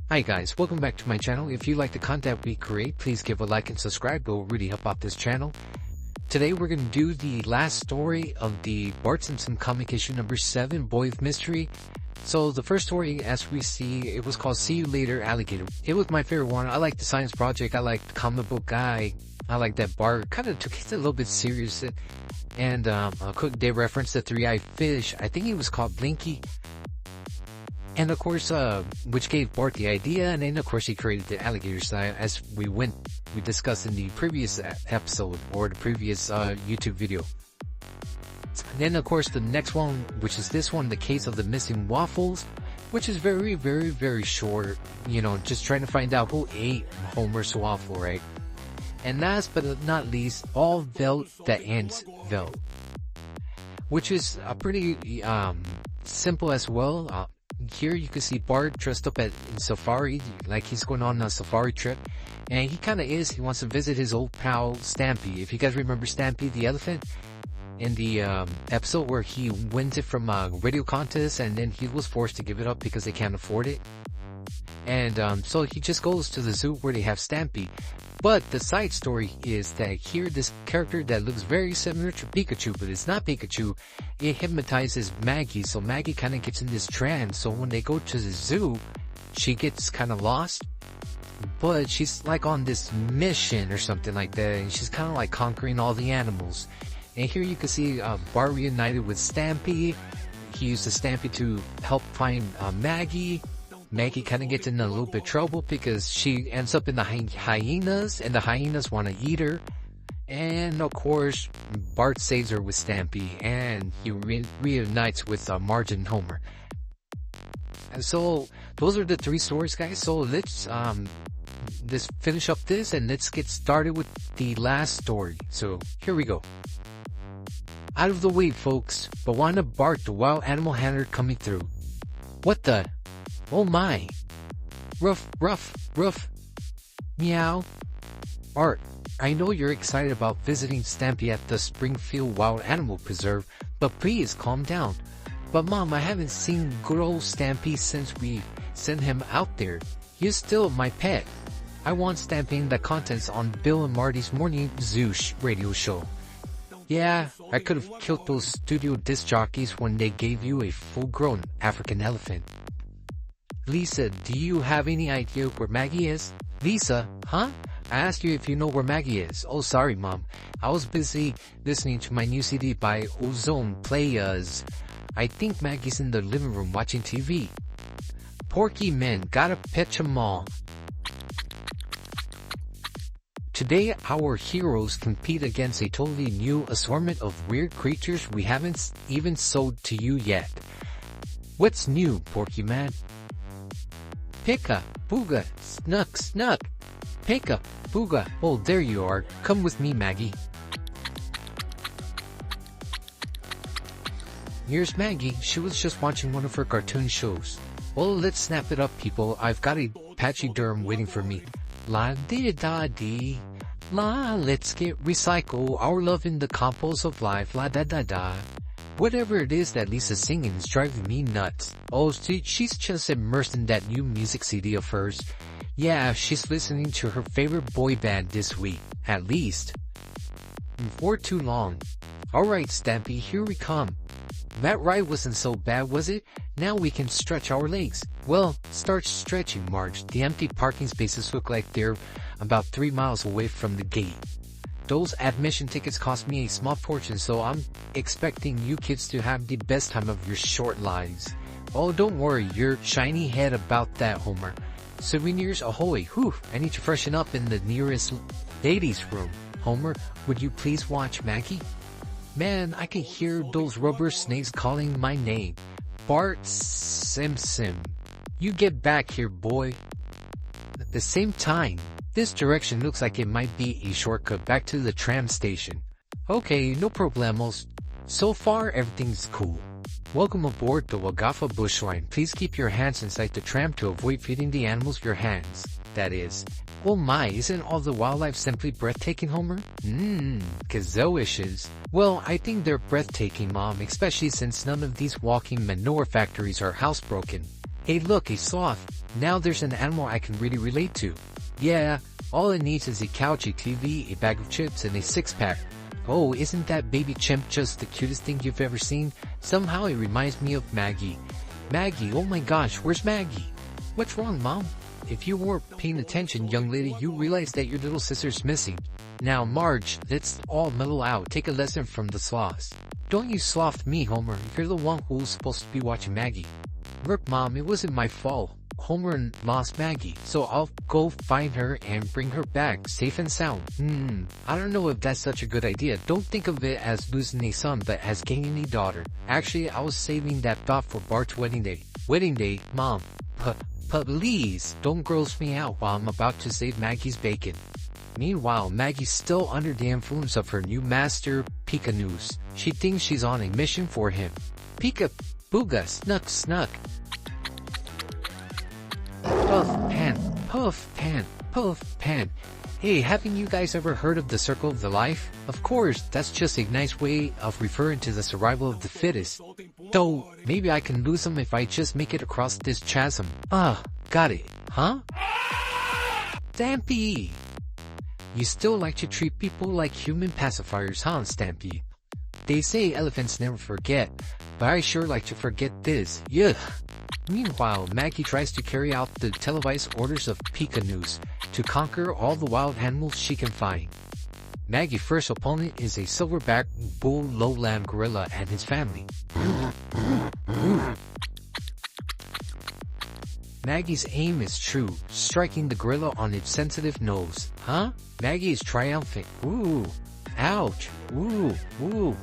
Hi guys, welcome back to my channel. If you like the content we create, please give a like and subscribe. It will really help out this channel. Today we're going to do the last story of the Bart Simpson comic issue number 7, Boy of Mystery. So the first story, as we see, it was called See You Later, Alligator. It was my favorite one. I like the science project. I like the comic book guy. I like that Bart kind of took it a little bit serious. And they referenced the three-eyed fish. I think he was called Blinky. And of course, which gave Bart the idea, and then of course he created the alligator style as we discussed in the previous episode, or the previous YouTube video. And then of course the next one, which is this one, the case of the missing waffles, which is very, very, very short, you know, just trying to find out who ate Homer's waffle, right? And last but not least, all Velt that ends Velt, which is a pretty simple as well. Here you can see Bart dressed up in safari, like he's going on a safari trip. And he kind of is. He wants to visit his old pal Stampy. If you guys remember Stampy the elephant, in the episode where he wins it from a radio contest and then he was forced to give it up because they can't afford it. And so he just goes to the zoo where they have Stampy. But the side story is that here this character that looks very similar to Pikachu, but it's not Pikachu, it hypnotizes Maggie. So Maggie kind of gets in this trance. So when they go to the zoo, she gets kind of lost. But she's like on this mission or something like that. And she's kind of like conquering all the animals. And here you can see Bart reunited with Stampy. He uses Stampy to help find Maggie. Maggie kind of gets in a little bit of trouble because she ends up in the hyenas, and the hyenas want to eat her. And of course, Bart saves her with Stampy, and he reunites with Marge and Homer. And so those are the three stories, guys. So let's finish up this, and let's get started with the last story. So here we go. Out of the way, folks. Bwana Bart, the wild animal handler, coming through. What the? Oh my. Ruff, ruff, ruff. Meow. Bart, I know you're excited about visiting Stampy at the Springfield Wild Animal Preserve, but please calm down. But Mom, I haven't seen good old Stampy since we sent him out there. He's still my pet. I want Stampy in the contents on Bill and Marty's Morning Zoo radio show. Yeah, I could have killed those studio disc jockeys when they gave you a full-grown African elephant. Lisa, do you have any idea where Maggie is? Lisa, huh? I asked you if you know where Maggie is. Oh, sorry, Mom. I was busy listening to my new CD by Ozone Playas. I think Maggie's in the living room watching TV. Porky men, gotta pitch 'em all. Today, our heroes compete against a totally new assortment of weird creatures we haven't even sold to you yet. What's new, Porky Man? Pika, Booga, Snuck, Snuck. Pika, Booga. Oh, there you are. Come with me, Maggie. Here's Maggie. She was just watching one of her cartoon shows. Well, let's snap it up, people. I've got a pachyderm waiting for me. La-di-da-dee. La, let's get recycle our love in the compost of life. La-da-da-da. Whatever it is that Lisa's singing is driving me nuts. Oh, she's just immersed in that new music CD of hers. Yeah, she's listening to her favorite boy band this week, at least. For too long. Alright, Stampy, here we come. That ride wasn't so bad, was it? Now we can stretch our legs. Well, start stretching, Marge. The empty parking spaces look like they're about 3 miles away from the gate. Those admission tickets cost me a small fortune, so I'm expecting you kids to have the best time of your short lives. Oh, don't worry your shiny head about that, Homer. Souvenirs ahoy. Whew, I need to freshen up in the nearest ladies' room. Homer, would you please watch Maggie? Man, I can hear those rubber snakes calling my name. Bart Simpson. You get back here, boy. At the same time, this direction looks like it might be a shortcut back to the tram station. Okay, no problemos. So far, everything's cool. Welcome aboard the Wagafa Bushline. Please keep your hands inside the tram to avoid feeding the animals your hands. That is. Oh my, isn't all the wildlife simply breathtaking, Homer? Kazoishes. Well, I think they're breathtaking, Mom, especially since none of these walking manure factories are housebroken. Hey look, a sloth. Now there's an animal I can really relate to. Yeah, all it needs is a couch, a TV, a bag of chips, and a six-pack. Oh, isn't that baby chimp just the cutest thing you've ever seen? Somehow it reminds me of Maggie. Maggie, oh my gosh, where's Maggie? What's wrong, Mom? If you weren't paying attention, young lady, you realize that your little sister's missing. Now, Marge, let's all mellow out. Take a lesson from the sloths. Don't you sloth me, Homer. You're the one who's supposed to be watching Maggie. Look, Mom, it wasn't my fault. Homer lost Maggie, so I'll go find her and bring her back safe and sound. I don't know if that's such a good idea. Don't think of it as losing a son, but as gaining a daughter. Actually, I was saving that thought for Bart's wedding day. Wedding day, Mom. Please, don't gross me out while I'm about to save Maggie's bacon. Meanwhile, Maggie's still under the influence of her new master, Pika Noose. She thinks she's on a mission for him. Pika, booga, snuck, snuck. Puff, pan, puff, pan, puff, pan. Hey, haven't you guys ever heard of the circle of the life? Of course, that's just a nice way of referring to the survival of the fittest. Though, maybe I can lose them if I just make it across this chasm. Got it. Huh? Stampy! You still like to treat people like human pacifiers, huh, Stampy? They say elephants never forget, but I sure like to forget this. Yuck! Meanwhile, Maggie tries to carry out the televised orders of Pika Noose to conquer all the wild animals she can find. Maggie's first opponent is a silverback bull lowland gorilla and his family. Maggie's aim is true, striking the gorilla on its sensitive nose. Huh? Maggie is triumphant. Ooh. Ouch. Ooh. Ooh.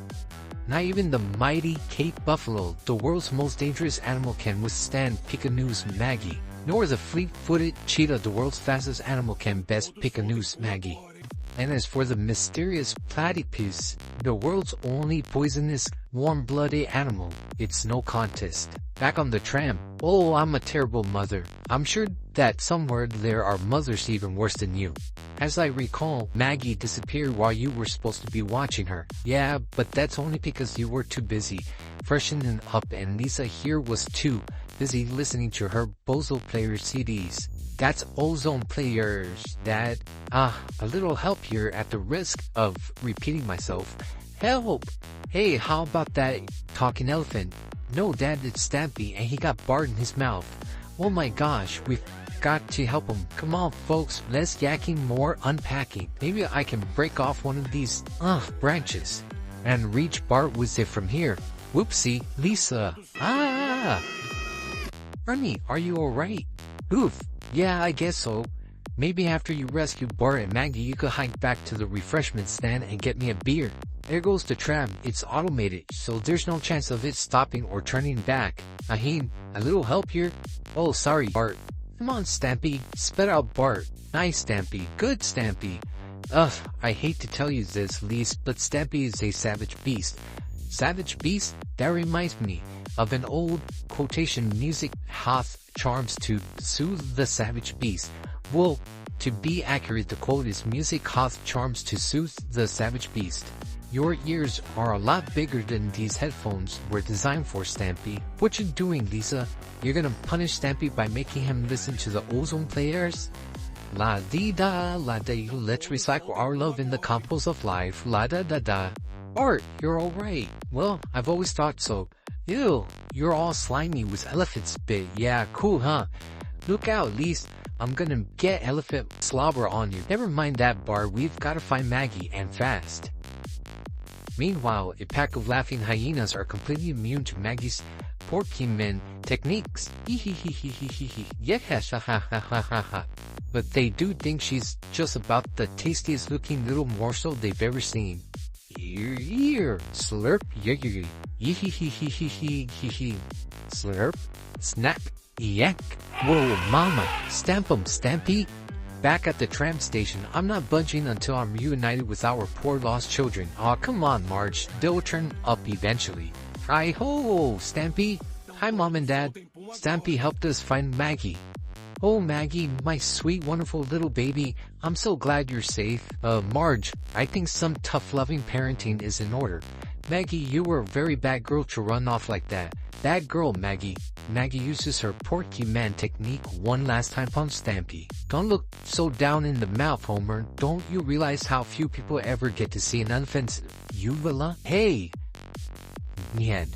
Not even the mighty Cape Buffalo, the world's most dangerous animal, can withstand Pika Noose Maggie. Nor the fleet-footed cheetah, the world's fastest animal, can best Pika Noose Maggie. And as for the mysterious platypus, the world's only poisonous, warm-blooded animal, it's no contest. Back on the tram. Oh, I'm a terrible mother. I'm sure that somewhere there are mothers even worse than you. As I recall, Maggie disappeared while you were supposed to be watching her. Yeah, but that's only because you were too busy freshening up and Lisa here was too busy listening to her Bozo Player CDs. That's Ozone Players, Dad. A little help here at the risk of repeating myself. Help! Hey, how about that talking elephant? No, Dad, it's Stampy and he got Bart in his mouth. Oh my gosh, we've got to help him. Come on, folks, less yakking, more unpacking. Maybe I can break off one of these, branches and reach Bart with it from here. Whoopsie, Lisa. Ernie, are you alright? Oof. Yeah, I guess so. Maybe after you rescue Bart and Maggie, you could hike back to the refreshment stand and get me a beer. There goes the tram. It's automated, so there's no chance of it stopping or turning back. Aheen, a little help here? Oh, sorry, Bart. Come on, Stampy. Spit out Bart. Nice, Stampy. Good, Stampy. I hate to tell you this, Lise, but Stampy is a savage beast. Savage beast? That reminds me of an old quotation: music hath charms to soothe the savage beast. Well, to be accurate, the quote is music hath charms to soothe the savage beast. Your ears are a lot bigger than these headphones were designed for, Stampy. What you doing, Lisa? You're gonna punish Stampy by making him listen to the Ozone Players? La-dee-da, la-dee, let's recycle our love in the compost of life, la-da-da-da. Bart, you're alright. Well, I've always thought so. Ew, you're all slimy with elephant spit. Yeah, cool, huh? Look out, Lise. I'm gonna get elephant slobber on you. Never mind that, Bart. We've gotta find Maggie, and fast. Meanwhile, a pack of laughing hyenas are completely immune to Maggie's Porkyman techniques. But they do think she's just about the tastiest looking little morsel they've ever seen. Ear, slurp, slurp, snap, yak. Whoa, mama, stamp 'em, Stampy. Back at the tram station, I'm not budging until I'm reunited with our poor lost children. Aw, come on, Marge, they'll turn up eventually. Hi-ho, Stampy. Hi, Mom and Dad. Stampy helped us find Maggie. Oh, Maggie, my sweet, wonderful little baby, I'm so glad you're safe. Marge, I think some tough, loving parenting is in order. Maggie, you were a very bad girl to run off like that. Bad girl, Maggie. Maggie uses her Porky Man technique one last time on Stampy. Don't look so down in the mouth, Homer. Don't you realize how few people ever get to see an unoffensive uvula? Hey! The end.